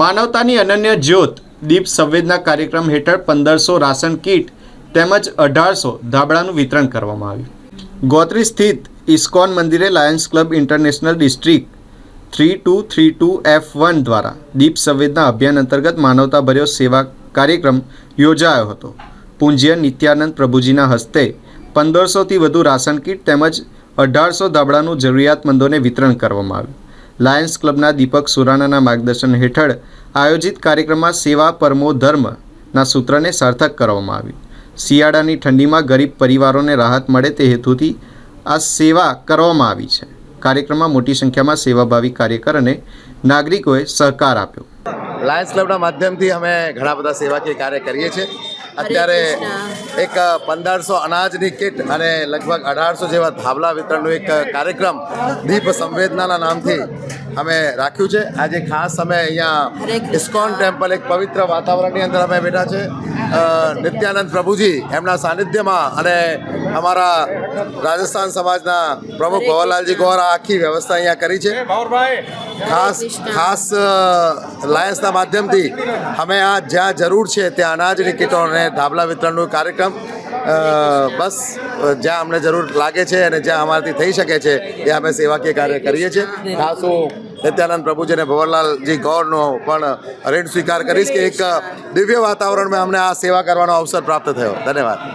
માનવતાની અનન્ય જ્યોત દીપ સંવેદના કાર્યક્રમ હેઠળ 1500 રાશન કીટ તેમજ 1800 ધાબળાનું વિતરણ કરવામાં આવ્યું। ગોત્રી સ્થિત ઇસ્કોન મંદિરે Lions club international district 3232F1 દ્વારા દીપ સંવેદના અભિયાન અંતર્ગત માનવતાભર્યો સેવા કાર્યક્રમ યોજાયો હતો। પૂજ્ય નિત્યાનંદ પ્રભુજીના હસ્તે 1500થી વધુ રાશન કીટ તેમજ 1800 ધાબળાનું જરૂરિયાતમંદોને વિતરણ કરવામાં આવ્યું। લાયન્સ ક્લબના દીપક સુરાણાના માર્ગદર્શન હેઠળ આયોજિત કાર્યક્રમમાં સેવા પરમો ધર્મના સૂત્રને સાર્થક કરવામાં આવ્યું। શિયાળાની ઠંડીમાં ગરીબ પરિવારોને રાહત મળે તે હેતુથી આ સેવા કરવામાં આવી છે। કાર્યક્રમમાં મોટી સંખ્યામાં સેવાભાવી કાર્યકર અને નાગરિકોએ સહકાર આપ્યો। લાયન્સ ક્લબના માધ્યમથી અમે ઘણા બધા સેવાકીય કાર્ય કરીએ છીએ। અત્યારે એક 1500 અનાજની કિટ અને લગભગ 1800 જેવા ધાબળા વિતરણનું એક કાર્યક્રમ દીપ સંવેદનાના નામથી અમે રાખ્યું છે। આજે ખાસ અમે અહીંયા ઇસ્કોન ટેમ્પલ એક પવિત્ર વાતાવરણની અંદર અમે બેઠા છે। નિત્યાનંદ પ્રભુજી એમના સાનિધ્યમાં અને અમારા રાજસ્થાન સમાજના પ્રમુખ ભવરલાલજી ગોર આખી વ્યવસ્થા અહીંયા કરી છે। ખાસ લાયન્સના માધ્યમથી અમે આ જ્યાં જરૂર છે ત્યાં અનાજની કીટો અને ધાબળા વિતરણનું કાર્યક્રમ બસ જ્યાં અમને જરૂર લાગે છે અને જ્યાં અમારાથી થઈ શકે છે એ અમે સેવાકીય કાર્ય કરીએ છીએ। ખાસ હું નિત્યાનંદ પ્રભુજી અને ભવરલાલજી ગૌરનો પણ ઋણ સ્વીકાર કરીશ કે એક દિવ્ય વાતાવરણમાં અમને આ સેવા કરવાનો અવસર પ્રાપ્ત થયો। ધન્યવાદ।